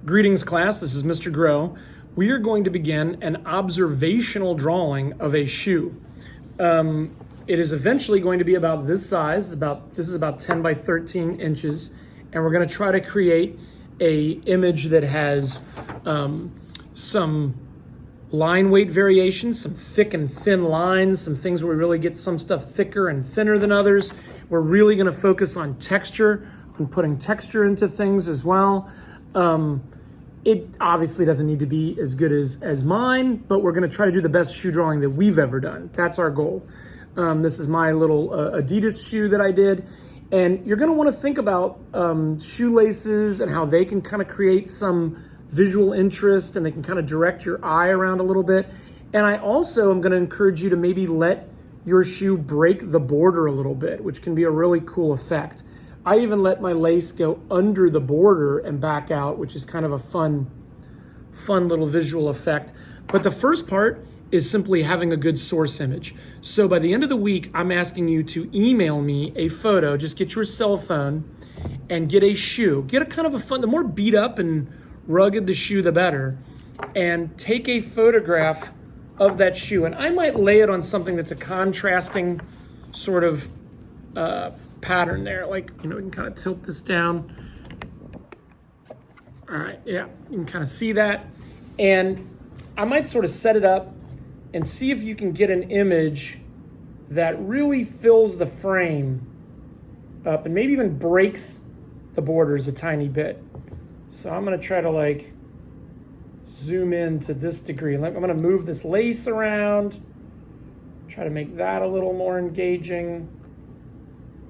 Greetings class, this is Mr. Grow. We are going to begin an observational drawing of a shoe. It is eventually going to be about this size, this is about 10 by 13 inches, and we're going to try to create a image that has some line weight variations, some thick and thin lines, some things where we really get some stuff thicker and thinner than others. We're really going to focus on texture, on putting texture into things as well. It obviously doesn't need to be as good as mine, but we're going to try to do the best shoe drawing that we've ever done. That's our goal. This is my little Adidas shoe that I did. And you're going to want to think about shoelaces and how they can kind of create some visual interest and they can kind of direct your eye around a little bit. And I also am going to encourage you to maybe let your shoe break the border a little bit, which can be a really cool effect. I even let my lace go under the border and back out, which is kind of a fun little visual effect. But the first part is simply having a good source image. So by the end of the week, I'm asking you to email me a photo. Just get your cell phone and get a shoe. Get a kind of a fun, the more beat up and rugged the shoe, the better. And take a photograph of that shoe. And I might lay it on something that's a contrasting sort of pattern there. Like, you know, we can kind of tilt this down. All right, yeah, you can kind of see that. And I might sort of set it up and see if you can get an image that really fills the frame up and maybe even breaks the borders a tiny bit. So I'm gonna try to like zoom in to this degree. I'm gonna move this lace around, try to make that a little more engaging.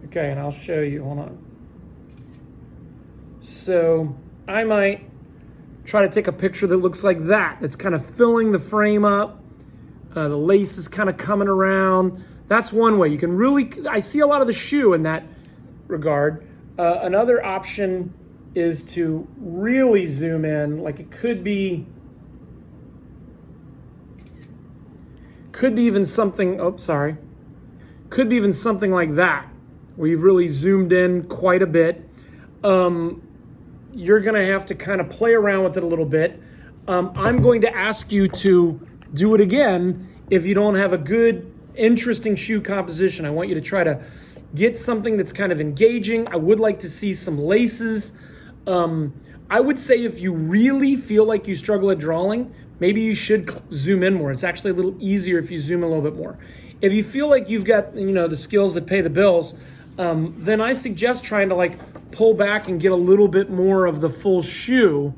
Okay, and I'll show you, hold on. So I might try to take a picture that looks like that. That's kind of filling the frame up. The lace is kind of coming around. That's one way. You can really, I see a lot of the shoe in that regard. Another option is to really zoom in. Like it could be even something, oh, sorry. Could be even something like that, where you've really zoomed in quite a bit. You're gonna have to kind of play around with it a little bit. I'm going to ask you to do it again if you don't have a good, interesting shoe composition. I want you to try to get something that's kind of engaging. I would like to see some laces. I would say if you really feel like you struggle at drawing, maybe you should zoom in more. It's actually a little easier if you zoom in a little bit more. If you feel like you've got, you know, the skills that pay the bills, then I suggest trying to like pull back and get a little bit more of the full shoe.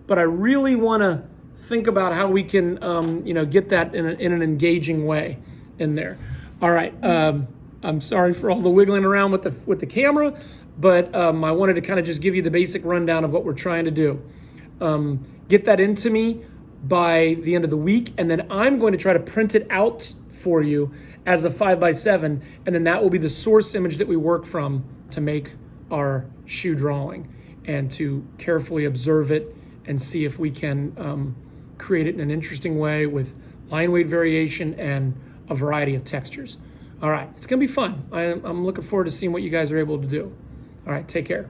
But I really want to think about how we can, you know, get that in an engaging way in there. All right. I'm sorry for all the wiggling around with the camera, but I wanted to kind of just give you the basic rundown of what we're trying to do. Get that into me by the end of the week, and then I'm going to try to print it out for you as a 5x7, and then that will be the source image that we work from to make our shoe drawing and to carefully observe it and see if we can create it in an interesting way with line weight variation and a variety of textures. All right, it's gonna be fun. I'm looking forward to seeing what you guys are able to do. All right, take care.